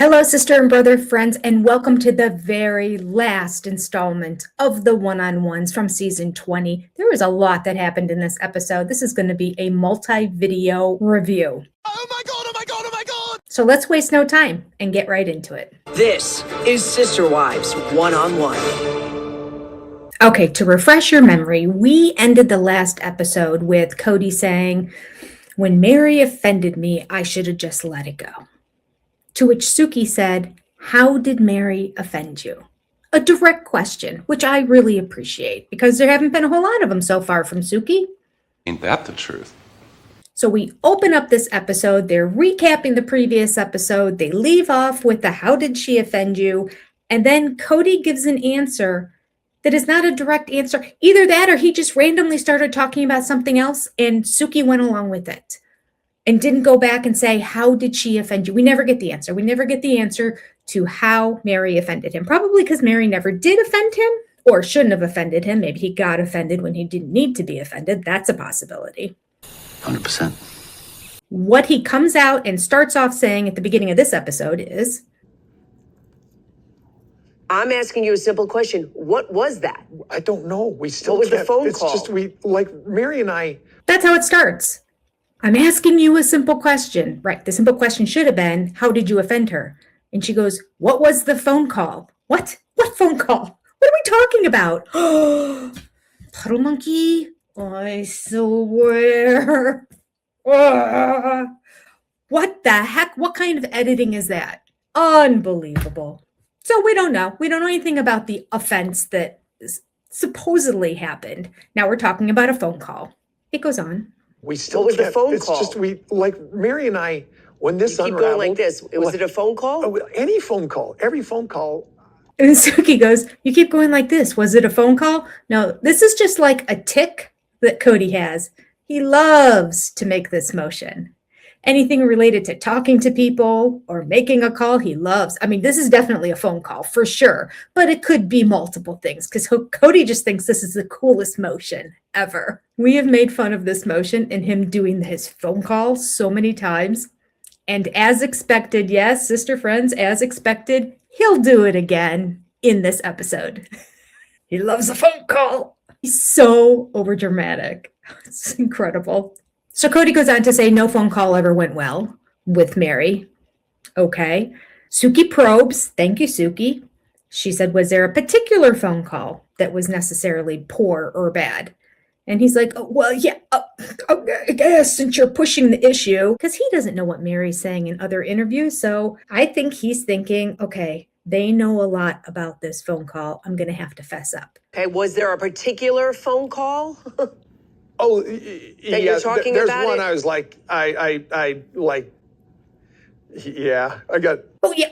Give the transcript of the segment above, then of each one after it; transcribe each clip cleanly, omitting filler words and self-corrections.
Hello, sister and brother friends, and welcome to the very last installment of the one-on-ones from season 20. There was a lot that happened in this episode. This is going to be a multi-video review. Oh my god, oh my god, oh my god! So let's waste no time and get right into it. This is Sister Wives One-on-One. Okay, to refresh your memory, we ended the last episode with Cody saying, "When Mary offended me, I should have just let it go." To which Suki said, "How did Mary offend you?" A direct question, which I really appreciate because there haven't been a whole lot of them so far from Suki. Ain't that the truth? So we open up this episode. They're recapping the previous episode. They leave off with the "How did she offend you?" And then Cody gives an answer that is not a direct answer. Either that or he just randomly started talking about something else and Suki went along with it and didn't go back and say, "How did she offend you?" We never get the answer. We never get the answer to how Mary offended him. Probably because Mary never did offend him or shouldn't have offended him. Maybe he got offended when he didn't need to be offended. That's a possibility. 100%. What he comes out and starts off saying at the beginning of this episode is, I'm asking you a simple question. What was that? I don't know. We still What was the can't- phone it's call? just Mary and I. that's how it starts. "I'm asking you a simple question." Right. The simple question should have been, "How did you offend her?" And she goes, "What was the phone call?" What? What phone call? What are we talking about? Puddle monkey? I swear. What the heck? What kind of editing is that? Unbelievable. So we don't know. We don't know anything about the offense that supposedly happened. Now we're talking about a phone call. It goes on. We still What was the can't- phone it's call? just Mary and I, when this You keep unraveled. going like this. Was it a phone call? Any phone call, every phone call. And Suki goes, "You keep going like this. Was it a phone call?" No, this is just like a tick that Cody has. He loves to make this motion. Anything related to talking to people or making a call, he loves. I mean, this is definitely a phone call for sure, but it could be multiple things because Cody just thinks this is the coolest motion ever. We have made fun of this motion and him doing his phone call so many times. And as expected, yes, sister friends, as expected, he'll do it again in this episode. He loves a phone call. He's so overdramatic. It's incredible. So Cody goes on to say no phone call ever went well with Mary. Okay. Suki probes. Thank you, Suki. She said, "Was there a particular phone call that was necessarily poor or bad?" And he's like, "Oh, well, yeah, I guess since you're pushing the issue," because he doesn't know what Mary's saying in other interviews. So I think he's thinking, okay, they know a lot about this phone call. I'm going to have to fess up. Okay, was there a particular phone call? Oh, you're yeah. talking There's about one it? I was like, I like, yeah, I got. Oh, yeah.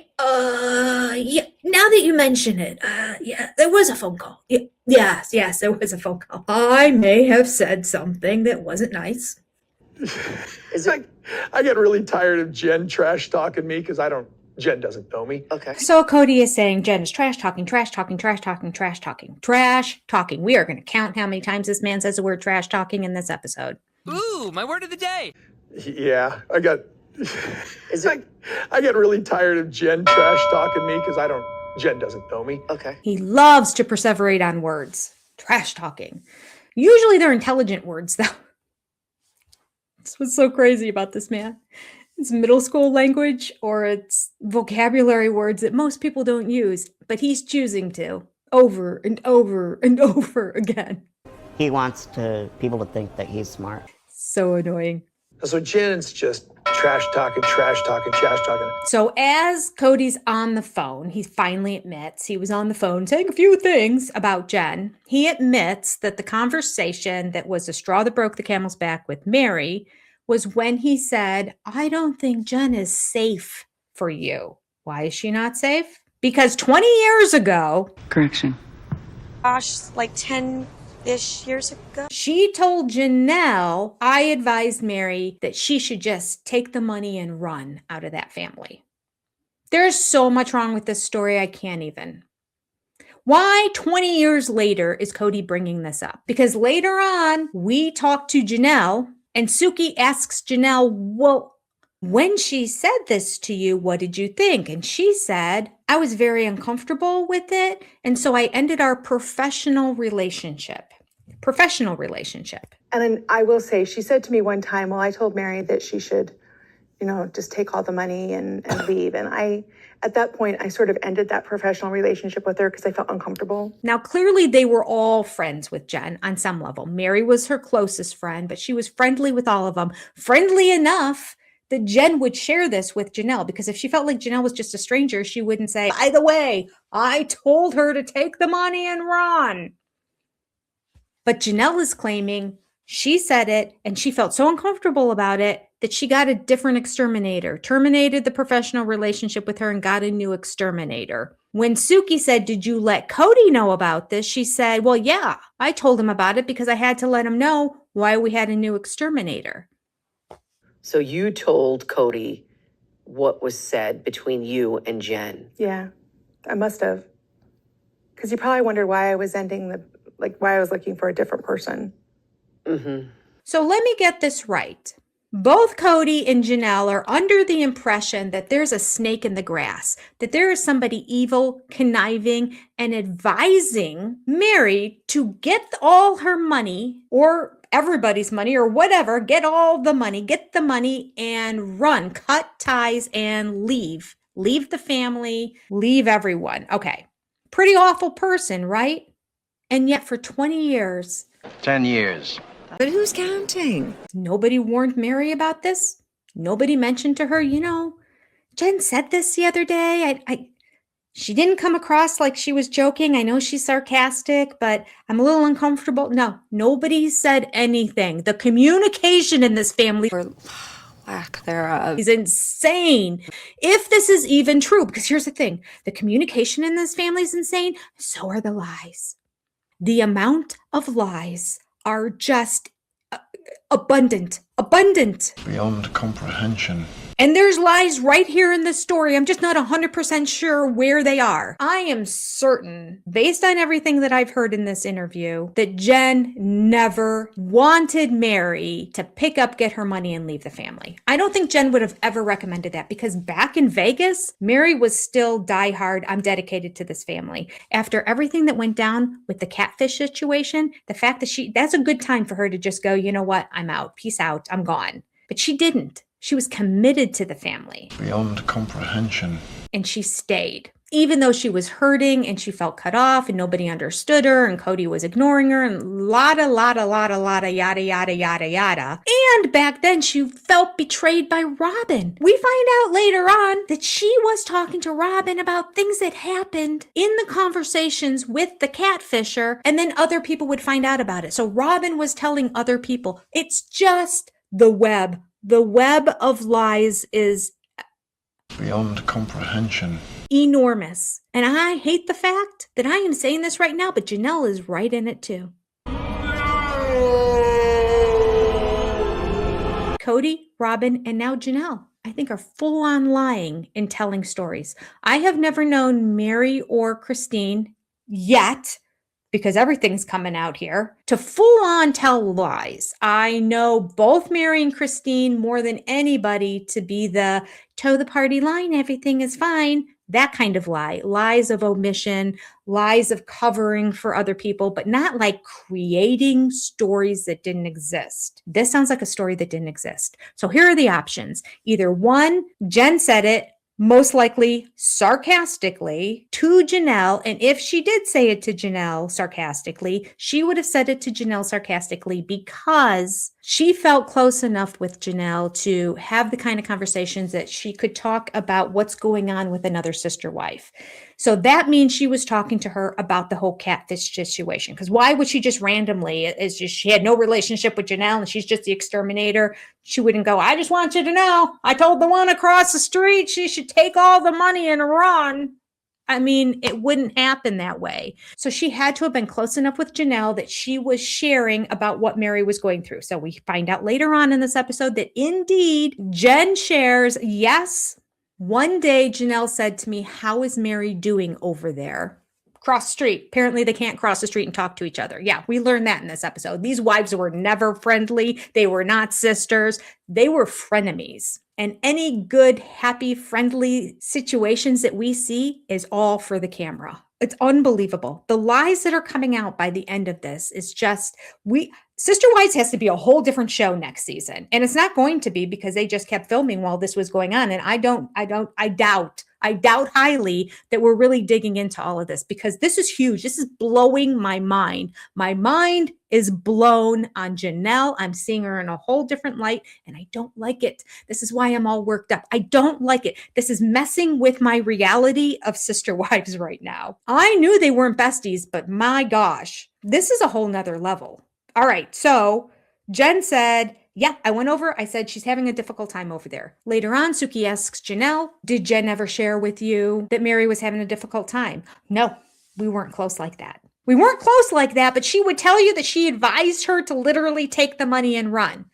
Yeah. Now that you mention it, yeah, there was a phone call. Yeah, yes, there was a phone call. I may have said something that wasn't nice. I get really tired of Jen trash talking me because Jen doesn't know me. Okay. So Cody is saying Jen is trash talking, trash talking, trash talking, trash talking, trash talking. We are going to count how many times this man says the word trash talking in this episode. Ooh, my word of the day. Yeah, I got. I get really tired of Jen trash talking me because Jen doesn't know me. Okay. He loves to perseverate on words. Trash talking. Usually they're intelligent words, though. That's what's so crazy about this man. It's middle school language or it's vocabulary words that most people don't use, but he's choosing to over and over and over again. He wants people to think that he's smart. So annoying. So Jen's just trash talking, trash talking, trash talking. So as Cody's on the phone, he finally admits he was on the phone saying a few things about Jen. He admits that the conversation that was the straw that broke the camel's back with Mary was when he said, "I don't think Jen is safe for you." Why is she not safe? Because 20 years ago, Correction. Gosh, like 10-ish years ago. she told Janelle, "I advised Mary that she should just take the money and run out of that family." There's so much wrong with this story, I can't even. Why 20 years later is Cody bringing this up? Because later on, we talk to Janelle and Suki asks Janelle, "Well, When she said this to you, what did you think? And she said, I was very uncomfortable with it. And so I ended our professional relationship. And then I will say, she said to me one time, well, I told Mary that she should, just take all the money and leave. And at that point, I sort of ended that professional relationship with her because I felt uncomfortable. Now, clearly they were all friends with Jen on some level. Mary was her closest friend, but she was friendly with all of them. Friendly enough that Jen would share this with Janelle, because if she felt like Janelle was just a stranger, she wouldn't say, by the way, I told her to take the money and run. But Janelle is claiming she said it and she felt so uncomfortable about it that she got a different exterminator, terminated the professional relationship with her and got a new exterminator. When Suki said, did you let Kody know about this? She said, well, yeah, I told him about it because I had to let him know why we had a new exterminator. So you told Kody what was said between you and Jen. Yeah, I must have. Because you probably wondered why I was why I was looking for a different person. Mm-hmm. So let me get this right. Both Kody and Janelle are under the impression that there's a snake in the grass, that there is somebody evil, conniving, and advising Mary to get all her money or everybody's money or whatever, get all the money, get the money and run, cut ties and leave. Leave the family, leave everyone. Okay. Pretty awful person, right? And yet for 20 years. 10 years. But who's counting? Nobody warned Mary about this. Nobody mentioned to her, Jen said this the other day. She didn't come across like she was joking. I know she's sarcastic, but I'm a little uncomfortable. No, nobody said anything. The communication in this family, Or lack thereof, is insane. If this is even true, because here's the thing, the communication in this family is insane. So are the lies. The amount of lies are just abundant. Beyond comprehension. And there's lies right here in this story. I'm just not 100% sure where they are. I am certain, based on everything that I've heard in this interview, that Jen never wanted Mary to pick up, get her money, and leave the family. I don't think Jen would have ever recommended that because back in Vegas, Mary was still diehard. I'm dedicated to this family. After everything that went down with the catfish situation, the fact that that's a good time for her to just go, you know what? I'm out. Peace out. I'm gone. But she didn't. She was committed to the family. Beyond comprehension. And she stayed. Even though she was hurting and she felt cut off and nobody understood her and Kody was ignoring her and yada, yada. And back then she felt betrayed by Robyn. We find out later on that she was talking to Robyn about things that happened in the conversations with the catfisher, and then other people would find out about it. So Robyn was telling other people. It's just the web. The web of lies is beyond comprehension. Enormous. And I hate the fact that I am saying this right now, but Janelle is right in it too. Kody, Robyn, and now Janelle, I think, are full on lying and telling stories. I have never known Mary or Christine yet, because everything's coming out here, to full on tell lies. I know both Mary and Christine more than anybody to be the toe the party line, everything is fine, that kind of lie. Lies of omission, lies of covering for other people, but not like creating stories that didn't exist. This sounds like a story that didn't exist. So here are the options. Either one, Jen said it, most likely sarcastically, to Janelle. And if she did say it to Janelle sarcastically, she would have said it to Janelle sarcastically because she felt close enough with Janelle to have the kind of conversations that she could talk about what's going on with another sister wife. So that means she was talking to her about the whole catfish situation. Because why would she just randomly, it's just she had no relationship with Janelle and she's just the exterminator. She wouldn't go, I just want you to know, I told the one across the street she should take all the money and run. I mean, it wouldn't happen that way. So she had to have been close enough with Janelle that she was sharing about what Mary was going through. So we find out later on in this episode that indeed Jen shares, yes, one day Janelle said to me, how is Mary doing over there? Cross the street. Apparently they can't cross the street and talk to each other. Yeah, we learned that in this episode. These wives were never friendly. They were not sisters. They were frenemies. And any good, happy, friendly situations that we see is all for the camera. It's unbelievable. The lies that are coming out by the end of this is just, Sister Wives has to be a whole different show next season. And it's not going to be because they just kept filming while this was going on. And I doubt highly that we're really digging into all of this because this is huge. This is blowing my mind. My mind is blown on Janelle. I'm seeing her in a whole different light and I don't like it. This is why I'm all worked up. I don't like it. This is messing with my reality of Sister Wives right now. I knew they weren't besties, but my gosh, this is a whole nother level. All right. So Jen said, yeah, I went over. I said she's having a difficult time over there. Later on, Suki asks Janelle, did Jen ever share with you that Mary was having a difficult time? No, we weren't close like that. We weren't close like that, but she would tell you that she advised her to literally take the money and run.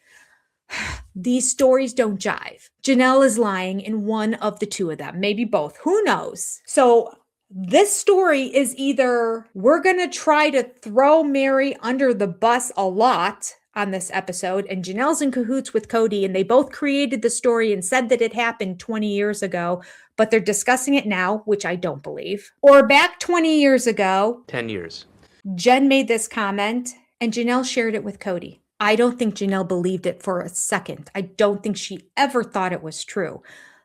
These stories don't jive. Janelle is lying in one of the two of them, maybe both. Who knows? So this story is either we're going to try to throw Mary under the bus a lot on this episode, and Janelle's in cahoots with Cody, and they both created the story and said that it happened 20 years ago, but they're discussing it now, which I don't believe. Or back 20 years ago, 10 years. Jen made this comment, and Janelle shared it with Cody. I don't think Janelle believed it for a second. I don't think she ever thought it was true.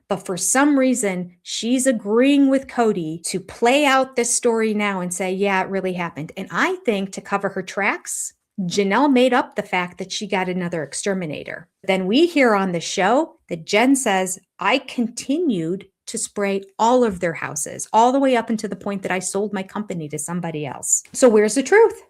But for some reason, she's agreeing with Cody to play out this story now and say, yeah, it really happened. And I think to cover her tracks, Janelle made up the fact that she got another exterminator. Then we hear on the show that Jen says, I continued to spray all of their houses, all the way up until the point that I sold my company to somebody else. So where's the truth?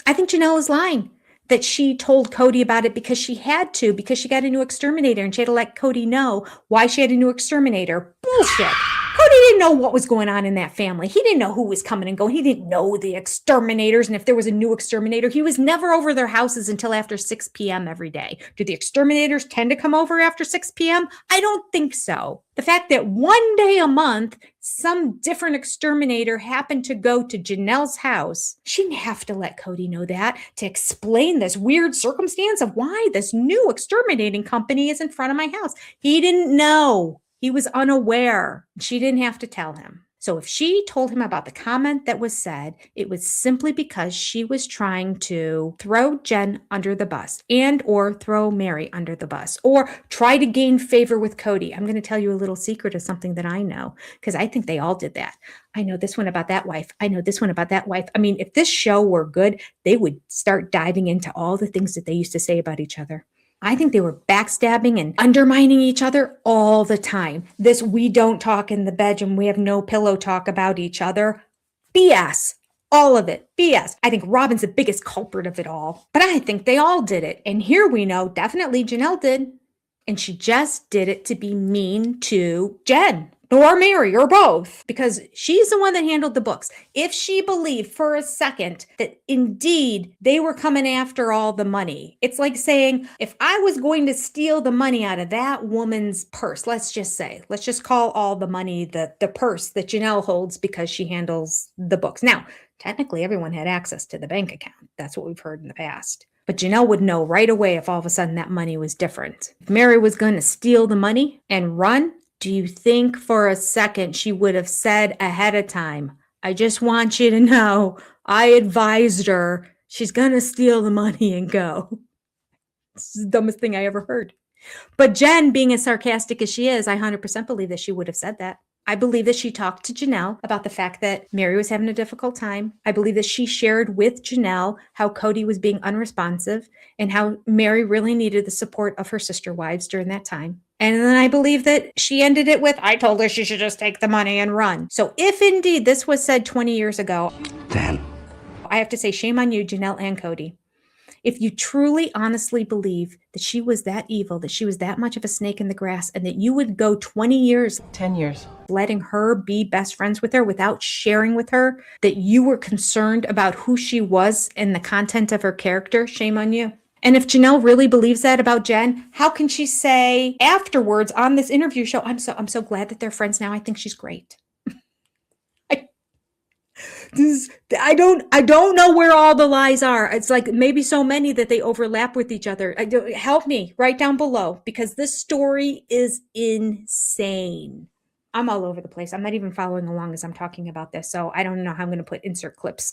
I think Janelle is lying that she told Cody about it because she had to, because she got a new exterminator and she had to let Cody know why she had a new exterminator. Bullshit. Cody didn't know what was going on in that family. He didn't know who was coming and going. He didn't know the exterminators. And if there was a new exterminator, he was never over their houses until after 6 p.m. every day. Do the exterminators tend to come over after 6 p.m.? I don't think so. The fact that one day a month, some different exterminator happened to go to Janelle's house, she didn't have to let Cody know that to explain this weird circumstance of why this new exterminating company is in front of my house. He didn't know. He was unaware. She didn't have to tell him. So if she told him about the comment that was said, it was simply because she was trying to throw Jen under the bus and or throw Mary under the bus or try to gain favor with Cody. I'm going to tell you a little secret of something that I know because I think they all did that. I know this one about that wife. I know this one about that wife. I mean, if this show were good, they would start diving into all the things that they used to say about each other. I think they were backstabbing and undermining each other all the time. This we don't talk in the bedroom, we have no pillow talk about each other. BS. All of it. BS. I think Robyn's the biggest culprit of it all. But I think they all did it. And here we know definitely Janelle did. And she just did it to be mean to Jen or Mary or both because she's the one that handled the books. If she believed for a second that indeed they were coming after all the money, it's like saying, if I was going to steal the money out of that woman's purse, let's just call all the money the purse that Janelle holds because she handles the books. Now, technically everyone had access to the bank account. That's what we've heard in the past. But Janelle would know right away if all of a sudden that money was different. If Mary was going to steal the money and run, do you think for a second she would have said ahead of time, I just want you to know, I advised her, she's going to steal the money and go. It's the dumbest thing I ever heard. But Jen, being as sarcastic as she is, I 100% believe that she would have said that. I believe that she talked to Janelle about the fact that Mary was having a difficult time. I believe that she shared with Janelle how Cody was being unresponsive and how Mary really needed the support of her sister wives during that time. And then I believe that she ended it with, I told her she should just take the money and run. So if indeed this was said 20 years ago, Dan. I have to say shame on you, Janelle and Cody. If you truly, honestly believe that she was that evil, that she was that much of a snake in the grass, and that you would go 20 years, 10 years, letting her be best friends with her without sharing with her, that you were concerned about who she was and the content of her character, shame on you. And if Janelle really believes that about Jen, how can she say afterwards on this interview show, I'm so glad that they're friends now. I think she's great. I don't know where all the lies are. It's like maybe so many that they overlap with each other. Help me right down below, because this story is insane. I'm all over the place. I'm not even following along as I'm talking about this, so I don't know how I'm going to put insert clips.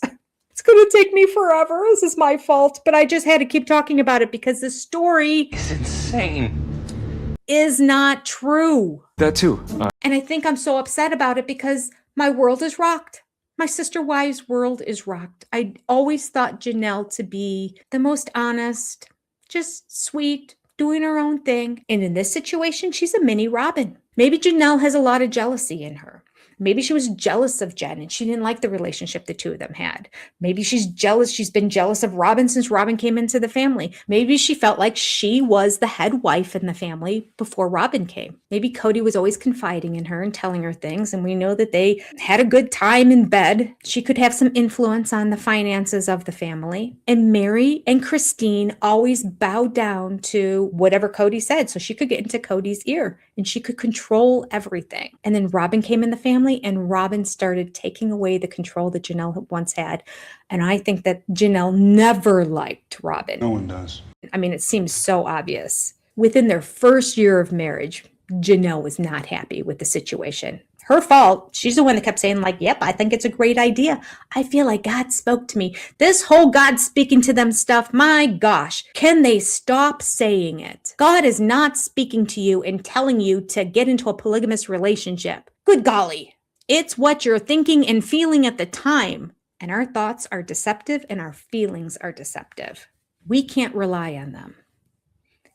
It's going to take me forever. This is my fault, but I just had to keep talking about it because the story It's insane. is not true. That too. And I think I'm so upset about it because my world is rocked. My sister wives' world is rocked. I always thought Janelle to be the most honest, just sweet, doing her own thing. And in this situation, she's a mini Robyn. Maybe Janelle has a lot of jealousy in her. Maybe she was jealous of Jen and she didn't like the relationship the two of them had. Maybe she's jealous. She's been jealous of Robyn since Robyn came into the family. Maybe she felt like she was the head wife in the family before Robyn came. Maybe Kody was always confiding in her and telling her things. And we know that they had a good time in bed. She could have some influence on the finances of the family. And Mary and Christine always bowed down to whatever Kody said. So she could get into Kody's ear and she could control everything. And then Robyn came in the family and Robyn started taking away the control that Janelle once had. And I think that Janelle never liked Robyn. No one does. I mean, it seems so obvious. Within their first year of marriage, Janelle was not happy with the situation. Her fault. She's the one that kept saying like, yep, I think it's a great idea. I feel like God spoke to me. This whole God speaking to them stuff, my gosh, can they stop saying it? God is not speaking to you and telling you to get into a polygamous relationship. Good golly. It's what you're thinking and feeling at the time. And our thoughts are deceptive and our feelings are deceptive. We can't rely on them.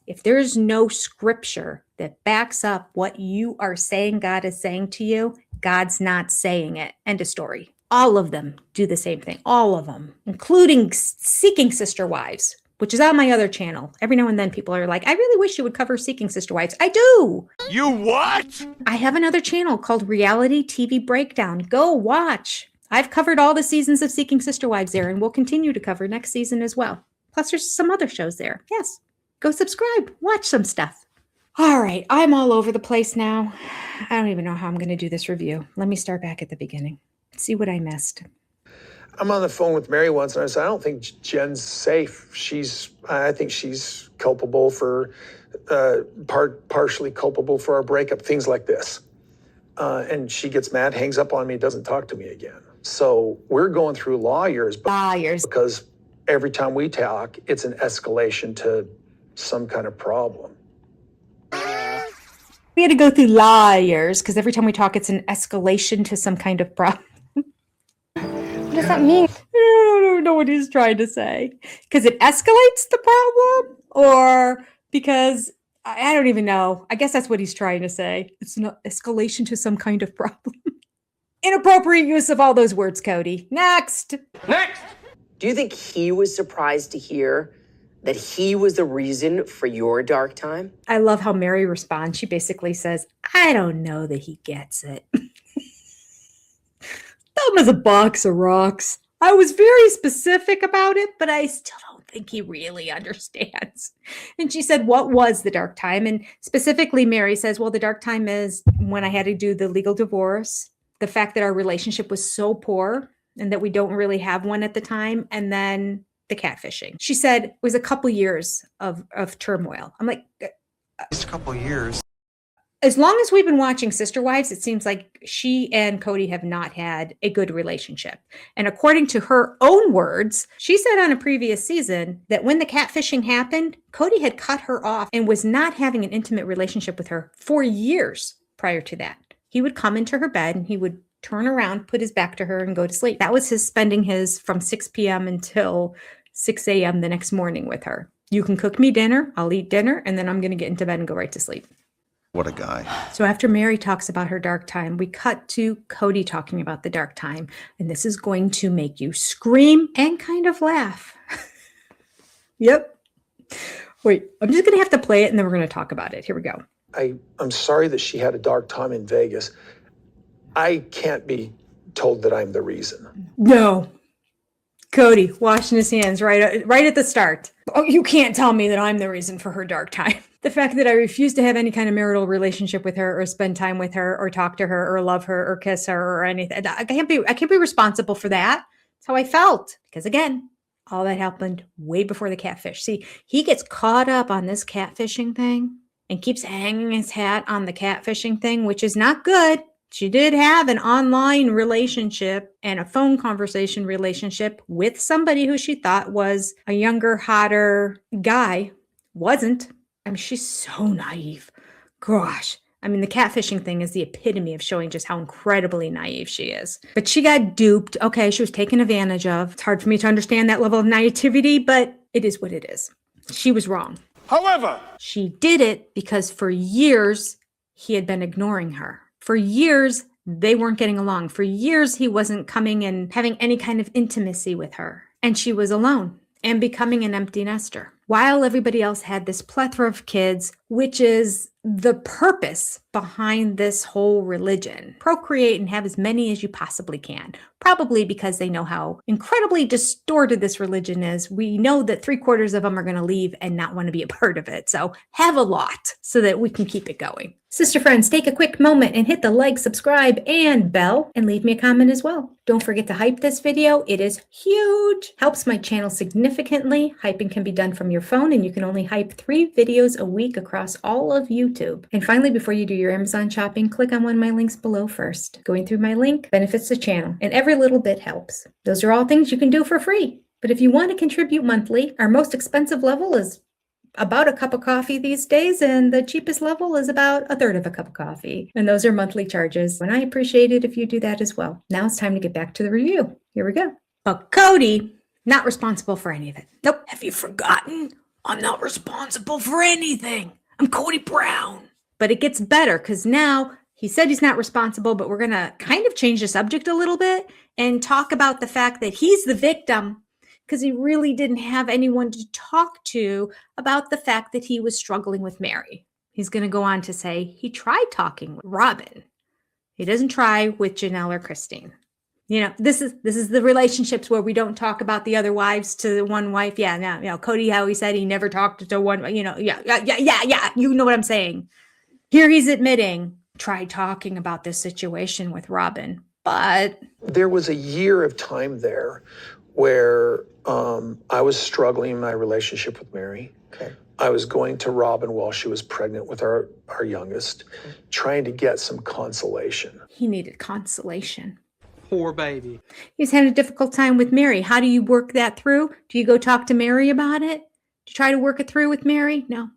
If there's no scripture that backs up what you are saying God is saying to you, God's not saying it. End of story. All of them do the same thing. All of them, including Seeking Sister Wives, which is on my other channel. Every now and then people are like, I really wish you would cover Seeking Sister Wives. I do. You what? I have another channel called Reality TV Breakdown. Go watch. I've covered all the seasons of Seeking Sister Wives there and will continue to cover next season as well. Plus there's some other shows there. Yes. Go subscribe. Watch some stuff. All right. I'm all over the place now. I don't even know how I'm going to do this review. Let me start back at the beginning. See what I missed. I'm on the phone with Mary once, and I said, I don't think Jen's safe. I think she's culpable for, partially culpable for our breakup, things like this. And she gets mad, hangs up on me, doesn't talk to me again. So we're going through lawyers. Because every time we talk, it's an escalation to some kind of problem. We had to go through liars because every time we talk, it's an escalation to some kind of problem. What does that mean? I don't know what he's trying to say. Because it escalates the problem, or because I don't even know. I guess that's what he's trying to say. It's an escalation to some kind of problem. Inappropriate use of all those words, Kody. Next. Next! Do you think he was surprised to hear that he was the reason for your dark time? I love how Mary responds. She basically says, I don't know that he gets it. Dumb as a box of rocks. I was very specific about it, but I still don't think he really understands. And she said, what was the dark time? And specifically, Mary says, well, the dark time is when I had to do the legal divorce, the fact that our relationship was so poor and that we don't really have one at the time, and then the catfishing. She said it was a couple years of turmoil. I'm like, Just a couple years. as long as we've been watching Sister Wives, it seems like she and Kody have not had a good relationship. And according to her own words, she said on a previous season that when the catfishing happened, Kody had cut her off and was not having an intimate relationship with her for years prior to that. He would come into her bed and he would turn around, put his back to her and go to sleep. That was his spending his from 6 p.m. until 6 a.m. the next morning with her. You can cook me dinner, I'll eat dinner, and then I'm going to get into bed and go right to sleep. What a guy. So after Mary talks about her dark time, we cut to Kody talking about the dark time. And this is going to make you scream and kind of laugh. Yep. Wait, I'm just going to have to play it and then we're going to talk about it. Here we go. I'm sorry that she had a dark time in Vegas. I can't be told that I'm the reason. No. Cody washing his hands right at the start. Oh, you can't tell me that I'm the reason for her dark time. The fact that I refuse to have any kind of marital relationship with her or spend time with her or talk to her or love her or kiss her or anything. I can't be responsible for that. That's how I felt. Because again, all that happened way before the catfish. See, he gets caught up on this catfishing thing and keeps hanging his hat on the catfishing thing, which is not good. She did have an online relationship and a phone conversation relationship with somebody who she thought was a younger, hotter guy. Wasn't. I mean, she's so naive. Gosh. I mean, the catfishing thing is the epitome of showing just how incredibly naive she is. But she got duped. Okay, she was taken advantage of. It's hard for me to understand that level of naivety, but it is what it is. She was wrong. However, she did it because for years, he had been ignoring her. For years, they weren't getting along. For years, he wasn't coming and having any kind of intimacy with her. And she was alone and becoming an empty nester. While everybody else had this plethora of kids, which is the purpose behind this whole religion. Procreate and have as many as you possibly can. Probably because they know how incredibly distorted this religion is. We know that 3/4 of them are going to leave and not want to be a part of it. So have a lot so that we can keep it going. Sister friends, take a quick moment and hit the like, subscribe, and bell, and leave me a comment as well. Don't forget to hype this video. It is huge. Helps my channel significantly. Hyping can be done from your phone, and you can only hype 3 videos a week across all of YouTube. And finally, before you do your Amazon shopping, click on one of my links below first. Going through my link benefits the channel, and every little bit helps. Those are all things you can do for free. But if you want to contribute monthly, our most expensive level is about a cup of coffee these days, and the cheapest level is about 1/3 of a cup of coffee. And those are monthly charges. And I appreciate it if you do that as well. Now it's time to get back to the review. Here we go. But Cody, not responsible for any of it. Nope. Have you forgotten? I'm not responsible for anything. I'm Cody Brown. But it gets better because now he said he's not responsible, but we're going to kind of change the subject a little bit and talk about the fact that he's the victim because he really didn't have anyone to talk to about the fact that he was struggling with Mary. He's going to go on to say he tried talking with Robyn. He doesn't try with Janelle or Christine. You know, this is the relationships where we don't talk about the other wives to the one wife. Yeah, now, you know, Cody, how he said he never talked to one, you know, yeah. You know what I'm saying. Here he's admitting, try talking about this situation with Robyn, but there was a year of time there where I was struggling in my relationship with Mary. Okay. I was going to Robyn while she was pregnant with our youngest, trying to get some consolation. He needed consolation. poor baby. He's had a difficult time with Mary. How do you work that through? Do you go talk to Mary about it? Do you try to work it through with Mary? No.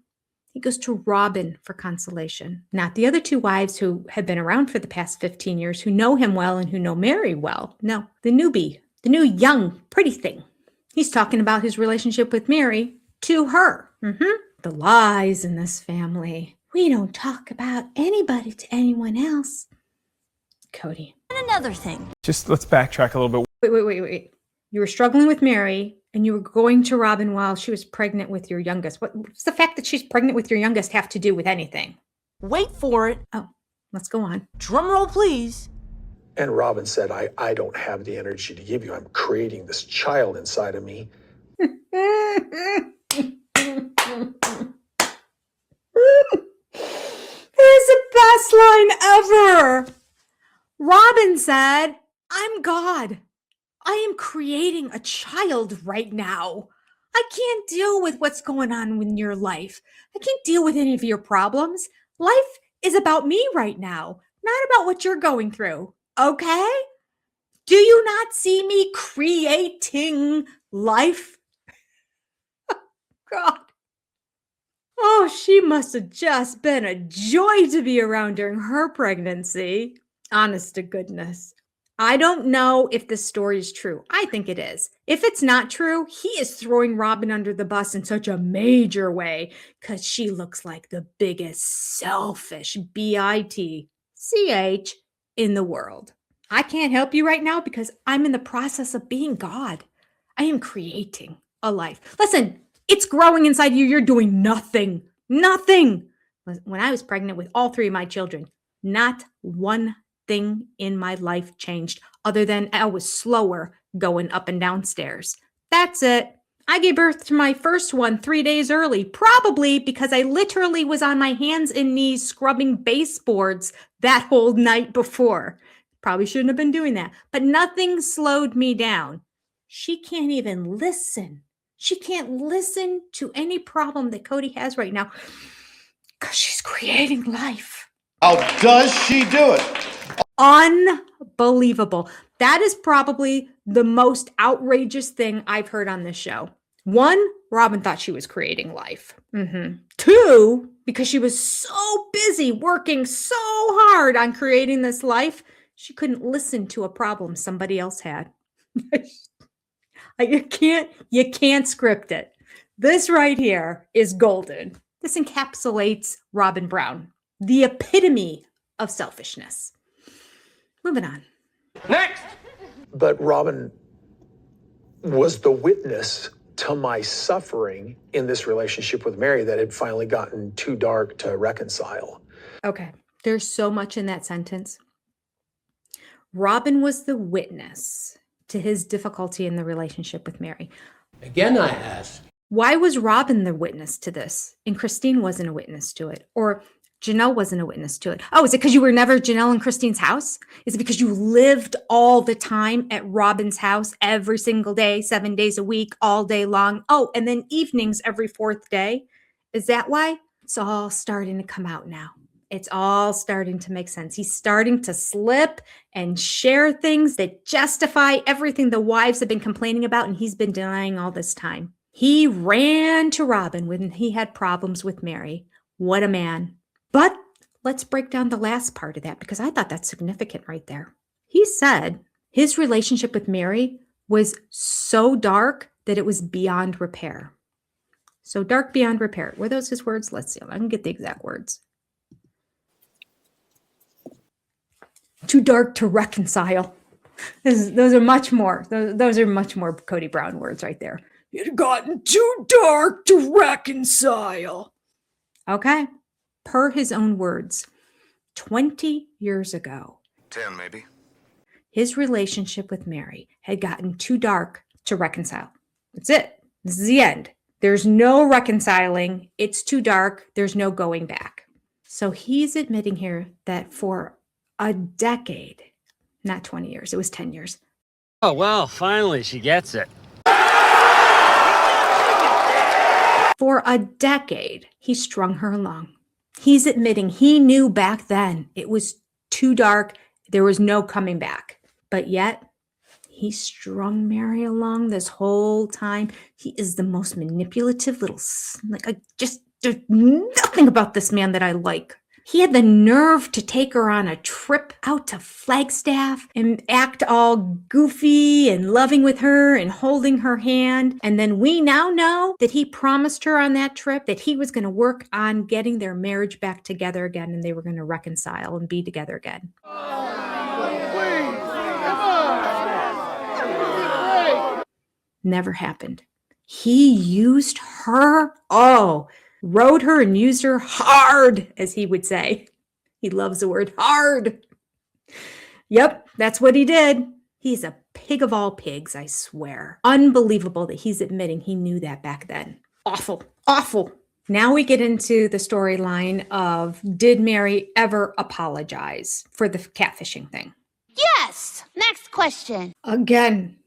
He goes to Robyn for consolation, not the other 2 wives who have been around for the past 15 years, who know him well and who know Mary well. No, the newbie, the new young pretty thing. He's talking about his relationship with Mary to her. The lies in this family. We don't talk about anybody to anyone else. Cody. And another thing. Just let's backtrack a little bit. Wait. You were struggling with Mary and you were going to Robyn while she was pregnant with your youngest. What's the fact that she's pregnant with your youngest have to do with anything? Wait for it. Oh, let's go on. Drum roll, please. And Robyn said, I don't have the energy to give you. I'm creating this child inside of me. It's the best line ever. Robyn said, I'm God. I am creating a child right now. I can't deal with what's going on in your life. I can't deal with any of your problems. Life is about me right now, not about what you're going through. Okay? Do you not see me creating life? God. Oh, she must have just been a joy to be around during her pregnancy. Honest to goodness. I don't know if this story is true. I think it is. If it's not true, he is throwing Robyn under the bus in such a major way because she looks like the biggest selfish bitch in the world. I can't help you right now because I'm in the process of being God. I am creating a life. Listen, it's growing inside you. You're doing nothing. Nothing. When I was pregnant with all 3 of my children, not one thing in my life changed other than I was slower going up and down stairs. That's it. I gave birth to my first one 3 days early, probably because I literally was on my hands and knees scrubbing baseboards that whole night before. Probably shouldn't have been doing that, but nothing slowed me down. She can't even listen. She can't listen to any problem that Kody has right now because she's creating life. How does she do it? Unbelievable. That is probably the most outrageous thing I've heard on this show. One, Robyn thought she was creating life. Two, because she was so busy working so hard on creating this life, she couldn't listen to a problem somebody else had. You can't script it. This right here is golden. This encapsulates Robyn Brown, the epitome of selfishness. Moving on. Next! But Robyn was the witness to my suffering in this relationship with Mary that had finally gotten too dark to reconcile. Okay, there's so much in that sentence. Robyn was the witness to his difficulty in the relationship with Mary. Again, I ask. Why was Robyn the witness to this and Christine wasn't a witness to it? Or Janelle wasn't a witness to it? Oh, is it because you were never at Janelle and Christine's house? Is it because you lived all the time at Robyn's house every single day, 7 days a week, all day long? Oh, and then evenings every fourth day? Is that why? It's all starting to come out now. It's all starting to make sense. He's starting to slip and share things that justify everything the wives have been complaining about and he's been denying all this time. He ran to Robyn when he had problems with Mary. What a man. But let's break down the last part of that because I thought that's significant right there. He said his relationship with Mary was so dark that it was beyond repair. So dark beyond repair. Were those his words? Let's see. I can get the exact words. Too dark to reconcile. Those are much more. Those are much more Kody Brown words right there. It had gotten too dark to reconcile. Okay. Per his own words, 20 years ago, 10 maybe. his relationship with Mary had gotten too dark to reconcile. That's it. This is the end. There's no reconciling. It's too dark. There's no going back. So he's admitting here that for a decade, not 20 years, it was 10 years. Oh, well, finally she gets it. For a decade, he strung her along. He's admitting he knew back then it was too dark. There was no coming back. But yet, he strung Mary along this whole time. He is the most manipulative little, there's nothing about this man that I like. He had the nerve to take her on a trip out to Flagstaff and act all goofy and loving with her and holding her hand. And then we now know that he promised her on that trip that he was going to work on getting their marriage back together again and they were going to reconcile and be together again. Never happened. He used her. Rode her and used her hard, as he would say. He loves the word hard. Yep, that's what he did. He's a pig of all pigs, I swear. Unbelievable that he's admitting he knew that back then. Awful, awful. Now we get into the storyline of, did Mary ever apologize for the catfishing thing? Yes! Next question. Again,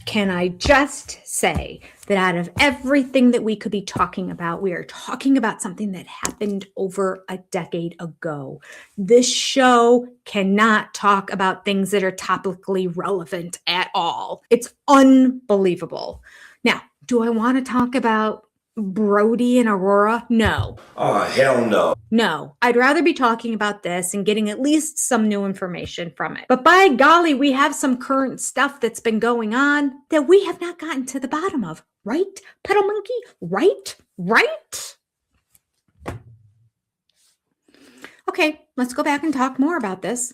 can I just say that out of everything that we could be talking about, we are talking about something that happened over a decade ago. This show cannot talk about things that are topically relevant at all. It's unbelievable. Now, do I want to talk about Brody and Aurora? No. Oh, hell no. No, I'd rather be talking about this and getting at least some new information from it. But by golly, we have some current stuff that's been going on that we have not gotten to the bottom of. Right? Pedal monkey? Right? Okay, let's go back and talk more about this.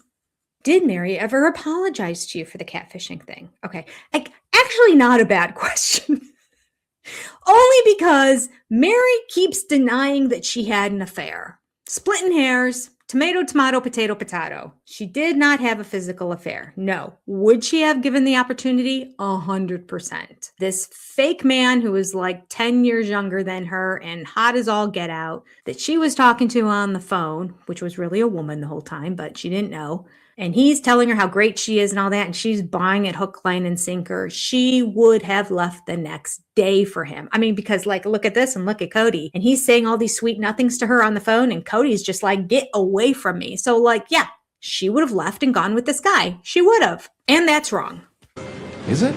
Did Mary ever apologize to you for the catfishing thing? Okay, actually not a bad question. Only because Mary keeps denying that she had an affair. Splitting hairs, Tomato, tomato, potato, potato. She did not have a physical affair. No. Would she have given the opportunity? 100%. This fake man who was like 10 years younger than her and hot as all get out that she was talking to on the phone, which was really a woman the whole time, but she didn't know. And he's telling her how great she is and all that, and she's buying it hook, line, and sinker. She would have left the next day for him. I mean, because like, look at this and look at Cody. And he's saying all these sweet nothings to her on the phone, and Cody's just like, get away from me. So like, yeah, she would have left and gone with this guy. She would have. And that's wrong. Is it?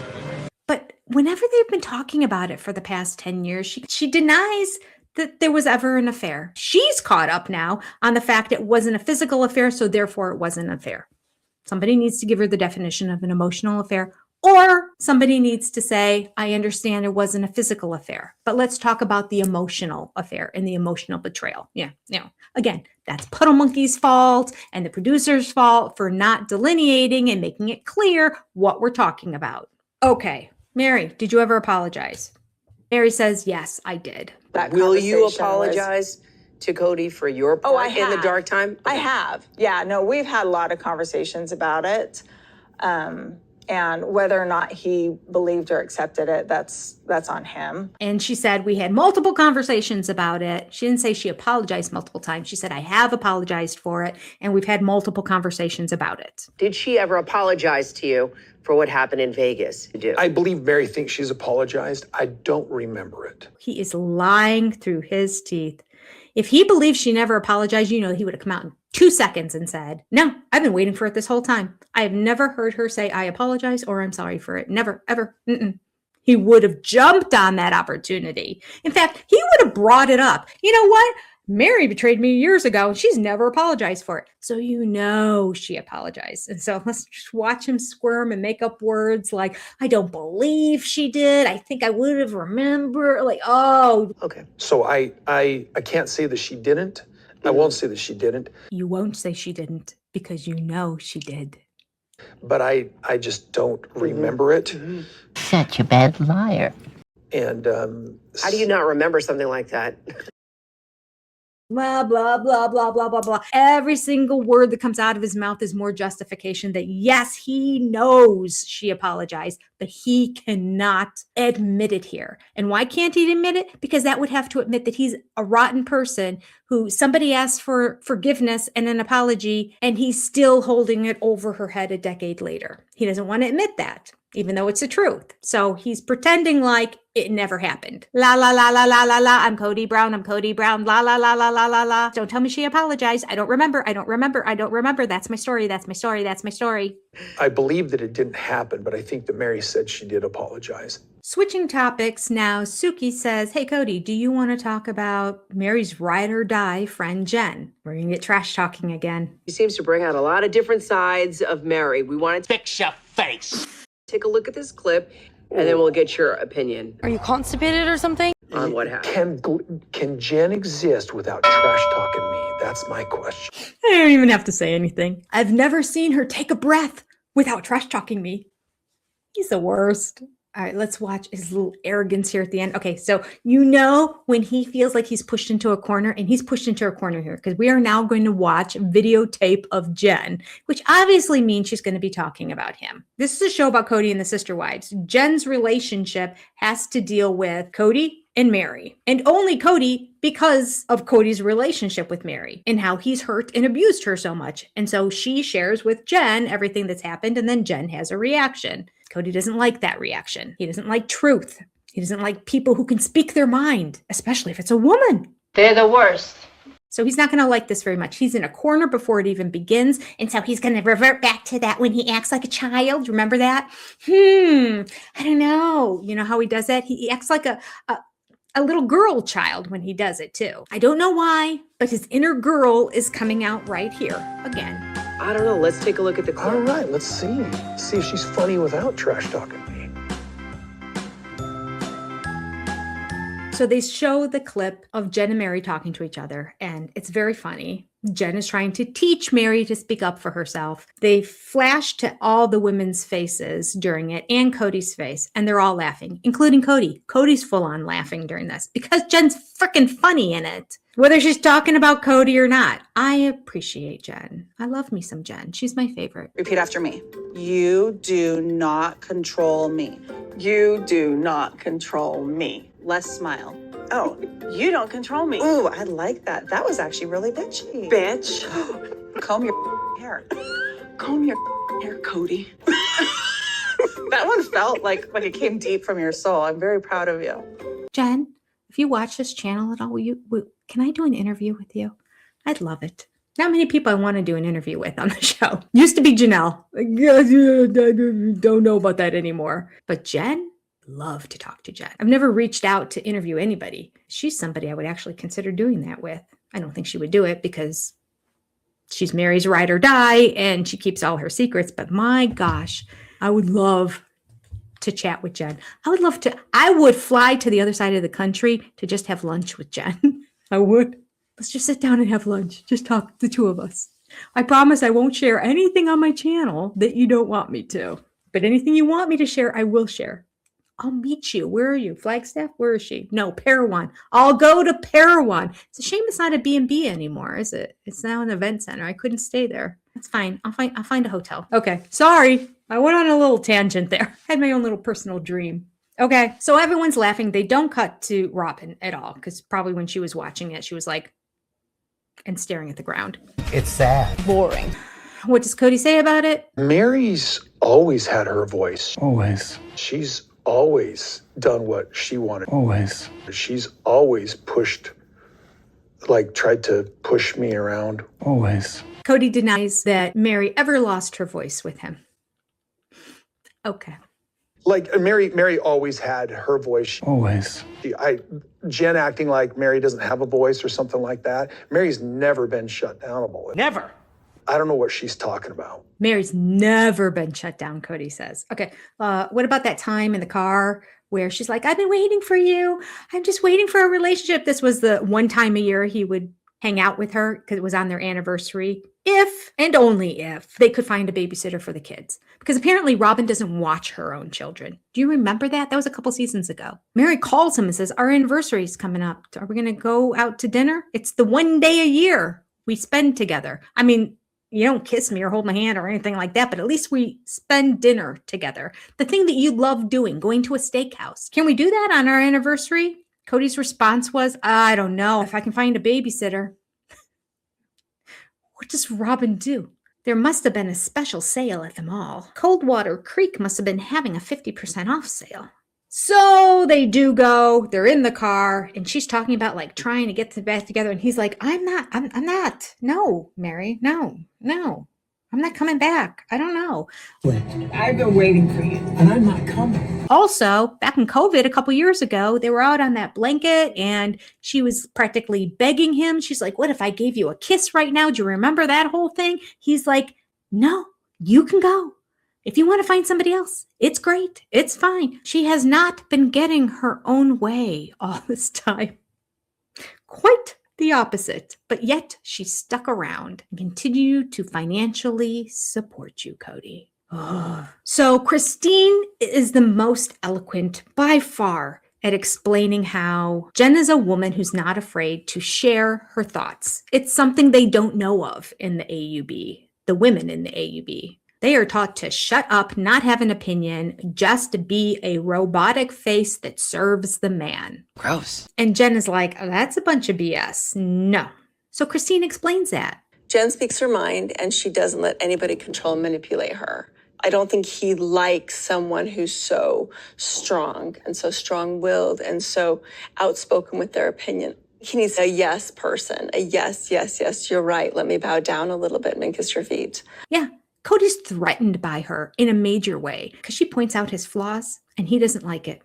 But whenever they've been talking about it for the past 10 years, she denies that there was ever an affair. She's caught up now on the fact it wasn't a physical affair, so therefore it wasn't an affair. Somebody needs to give her the definition of an emotional affair, or somebody needs to say, I understand it wasn't a physical affair, but let's talk about the emotional affair and the emotional betrayal. Yeah. Again, that's Puddle Monkey's fault and the producer's fault for not delineating and making it clear what we're talking about. Okay, Mary, did you ever apologize? Mary says, yes, I did. Will you apologize to Cody for your part in the dark time? I have. Yeah, no, we've had a lot of conversations about it. And whether or not he believed or accepted it, that's on him. And she said we had multiple conversations about it. She didn't say she apologized multiple times. She said, I have apologized for it, and we've had multiple conversations about it. Did she ever apologize to you for what happened in Vegas? I believe Mary thinks she's apologized. I don't remember it. He is lying through his teeth. If he believed she never apologized, he would have come out in 2 seconds and said, no, I've been waiting for it this whole time. I have never heard her say, I apologize or I'm sorry for it. Never, ever. He would have jumped on that opportunity. In fact, he would have brought it up. You know what? Mary betrayed me years ago and she's never apologized for it. So she apologized. And so let's just watch him squirm and make up words like, I don't believe she did. I think I would have remembered. Like, oh. Okay. So I can't say that she didn't. I won't say that she didn't. You won't say she didn't because you know she did. But I just don't remember it. Such a bad liar. And how do you not remember something like that? Blah, blah, blah, blah, blah, blah, blah. Every single word that comes out of his mouth is more justification that, yes, he knows she apologized, but he cannot admit it here. And why can't he admit it? Because that would have to admit that he's a rotten person who somebody asked for forgiveness and an apology, and he's still holding it over her head a decade later. He doesn't want to admit that, even though it's the truth. So he's pretending like it never happened. La, la, la, la, la, la, la. I'm Cody Brown. I'm Cody Brown. La, la, la, la, la, la, la. Don't tell me she apologized. I don't remember. I don't remember. I don't remember. That's my story. That's my story. That's my story. I believe that it didn't happen, but I think that Mary said she did apologize. Switching topics now, Suki says, hey, Cody, do you want to talk about Mary's ride or die friend, Jen? We're going to get trash talking again. He seems to bring out a lot of different sides of Mary. We want to Fix your face. take a look at this clip, and then we'll get your opinion. Are you constipated or something? On what happened. Can Jen exist without trash talking me? That's my question. I don't even have to say anything. I've never seen her take a breath without trash talking me. He's the worst. All right, let's watch his little arrogance here at the end. Okay, so when he feels like he's pushed into a corner, and he's pushed into a corner here, because we are now going to watch videotape of Jen, which obviously means she's going to be talking about him. This is a show about Cody and the sister wives. Jen's relationship has to deal with Cody and Mary, and only Cody because of Cody's relationship with Mary and how he's hurt and abused her so much. And so she shares with Jen everything that's happened, and then Jen has a reaction. Cody doesn't like that reaction. He doesn't like truth. He doesn't like people who can speak their mind, especially if it's a woman. They're the worst. So he's not going to like this very much. He's in a corner before it even begins. And so he's going to revert back to that when he acts like a child. Remember that? I don't know. You know how he does that? He acts like a little girl child when he does it too. I don't know why, but his inner girl is coming out right here again. I don't know. Let's take a look at the clip. All right, let's see. See if she's funny without trash talking me. So they show the clip of Jen and Mary talking to each other, and it's very funny. Jen is trying to teach Mary to speak up for herself. They flash to all the women's faces during it and Cody's face, and they're all laughing, including Cody. Cody's full on laughing during this because Jen's freaking funny in it. Whether she's talking about Cody or not, I appreciate Jen. I love me some Jen. She's my favorite. Repeat after me. You do not control me. You do not control me. Less smile. Oh, you don't control me. Ooh, I like that. That was actually really bitchy. Bitch. Comb your hair. Comb your hair, Cody. That one felt like it came deep from your soul. I'm very proud of you. Jen, if you watch this channel at all, can I do an interview with you? I'd love it. Not many people I want to do an interview with on the show. Used to be Janelle. I don't know about that anymore. But Jen? Love to talk to Jen. I've never reached out to interview anybody. She's somebody I would actually consider doing that with. I don't think she would do it because she's Mary's ride or die and she keeps all her secrets. But my gosh, I would love to chat with Jen. I would fly to the other side of the country to just have lunch with Jen. I would. Let's just sit down and have lunch. Just talk, the two of us. I promise I won't share anything on my channel that you don't want me to. But anything you want me to share, I will share. I'll meet you. Where are you? Flagstaff? Where is she? No, Parowan. I'll go to Parowan. It's a shame it's not a B&B anymore, is it? It's now an event center. I couldn't stay there. That's fine. I'll find a hotel. Okay. Sorry. I went on a little tangent there. I had my own little personal dream. Okay. So everyone's laughing. They don't cut to Robyn at all because probably when she was watching it, she was like, and staring at the ground. It's sad. Boring. What does Cody say about it? Mary's always had her voice. Always. She's always done what she wanted. Always. She's always tried to push me around. Always. Cody denies that Mary ever lost her voice with him. Okay. Mary always had her voice. Always. Jen acting like Mary doesn't have a voice or something like that. Mary's never been shut downable. Never. I don't know what she's talking about. Mary's never been shut down, Cody says. Okay, what about that time in the car where she's like, I've been waiting for you. I'm just waiting for a relationship. This was the one time a year he would hang out with her because it was on their anniversary. If and only if they could find a babysitter for the kids. Because apparently Robyn doesn't watch her own children. Do you remember that? That was a couple seasons ago. Mary calls him and says, our anniversary is coming up. Are we going to go out to dinner? It's the one day a year we spend together. I mean, you don't kiss me or hold my hand or anything like that, but at least we spend dinner together. The thing that you love doing, going to a steakhouse. Can we do that on our anniversary? Cody's response was, I don't know if I can find a babysitter. What does Robyn do? There must have been a special sale at the mall. Coldwater Creek must have been having a 50% off sale. So they do go, they're in the car, and she's talking about trying to get back together. And he's like, I'm not. No, Mary, no. I'm not coming back. I don't know. I've been waiting for you, and I'm not coming. Also, back in COVID a couple years ago, they were out on that blanket and she was practically begging him. She's like, what if I gave you a kiss right now? Do you remember that whole thing? He's like, no, you can go. If you want to find somebody else, it's great. It's fine. She has not been getting her own way all this time. Quite the opposite. But yet she stuck around and continued to financially support you, Cody. So Christine is the most eloquent by far at explaining how Jen is a woman who's not afraid to share her thoughts. It's something they don't know of in the AUB, the women in the AUB. They are taught to shut up, not have an opinion, just be a robotic face that serves the man. Gross. And Jen is like, oh, that's a bunch of BS. No. So Christine explains that. Jen speaks her mind and she doesn't let anybody control and manipulate her. I don't think he likes someone who's so strong and so strong-willed and so outspoken with their opinion. He needs a yes person, a yes, you're right. Let me bow down a little bit and kiss your feet. Yeah. Cody's threatened by her in a major way because she points out his flaws and he doesn't like it.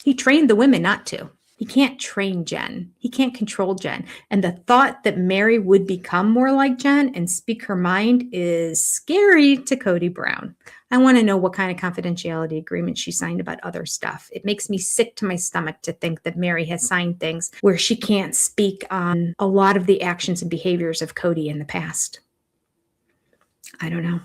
He trained the women not to. He can't train Jen. He can't control Jen. And the thought that Mary would become more like Jen and speak her mind is scary to Kody Brown. I want to know what kind of confidentiality agreement she signed about other stuff. It makes me sick to my stomach to think that Mary has signed things where she can't speak on a lot of the actions and behaviors of Kody in the past. I don't know.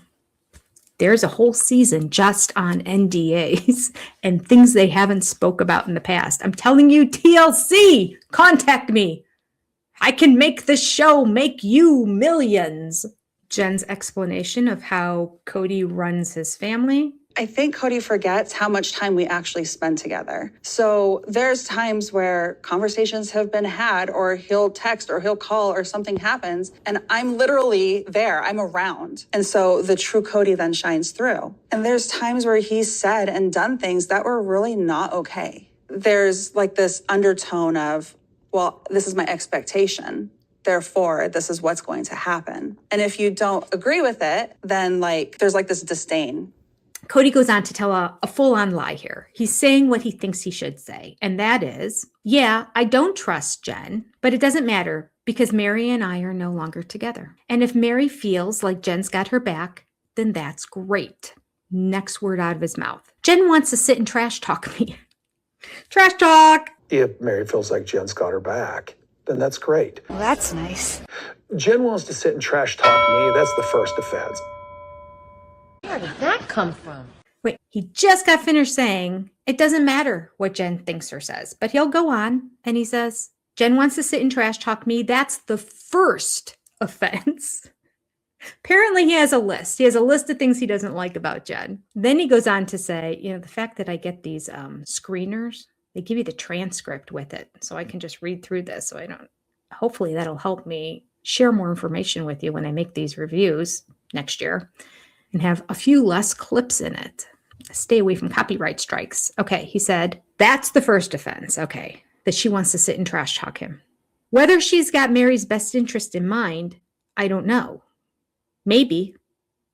There's a whole season just on NDAs and things they haven't spoke about in the past. I'm telling you, TLC, contact me. I can make this show make you millions. Jen's explanation of how Kody runs his family. I think Kody forgets how much time we actually spend together. So there's times where conversations have been had, or he'll text or he'll call or something happens, and I'm literally there, I'm around. And so the true Kody then shines through. And there's times where he's said and done things that were really not okay. There's like this undertone of, well, this is my expectation. Therefore, this is what's going to happen. And if you don't agree with it, then there's this disdain. Kody goes on to tell a full-on lie here. He's saying what he thinks he should say, and that is, yeah, I don't trust Jen, but it doesn't matter because Mary and I are no longer together. And if Mary feels like Jen's got her back, then that's great. Next word out of his mouth. Jen wants to sit and trash talk me. Trash talk! If Mary feels like Jen's got her back, then that's great. Well, that's nice. Jen wants to sit and trash talk me. That's the first offense. Where did that come from? Wait, he just got finished saying, it doesn't matter what Jen thinks or says, but he'll go on and he says, Jen wants to sit and trash talk me. That's the first offense. Apparently he has a list. He has a list of things he doesn't like about Jen. Then he goes on to say, the fact that I get these screeners, they give you the transcript with it. So I can just read through this. So hopefully that'll help me share more information with you when I make these reviews next year and have a few less clips in it. Stay away from copyright strikes. Okay, he said, that's the first offense. Okay, that she wants to sit and trash talk him. Whether she's got Mary's best interest in mind, I don't know. Maybe.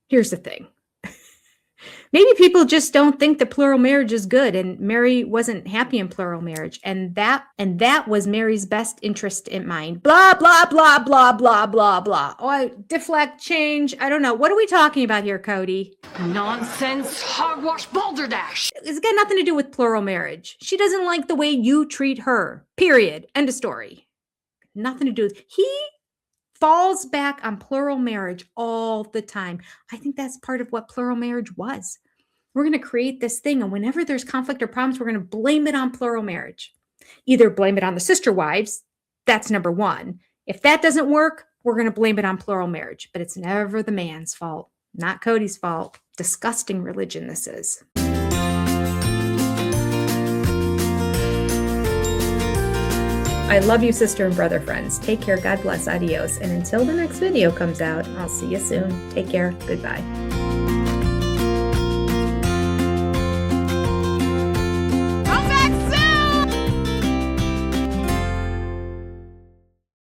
Here's the thing. Maybe people just don't think that plural marriage is good, and Mary wasn't happy in plural marriage, and that was Mary's best interest in mind. Blah, blah, blah, blah, blah, blah, blah. Oh, I deflect, change. I don't know. What are we talking about here, Kody? Nonsense, hogwash, balderdash. It's got nothing to do with plural marriage. She doesn't like the way you treat her. Period. End of story. Nothing to do with. He falls back on plural marriage all the time. I think that's part of what plural marriage was. We're going to create this thing, and whenever there's conflict or problems, we're going to blame it on plural marriage. Either blame it on the sister wives, that's number one. If that doesn't work, we're going to blame it on plural marriage. But it's never the man's fault, not Kody's fault. Disgusting religion this is. I love you, sister and brother friends. Take care. God bless. Adios. And until the next video comes out, I'll see you soon. Take care. Goodbye.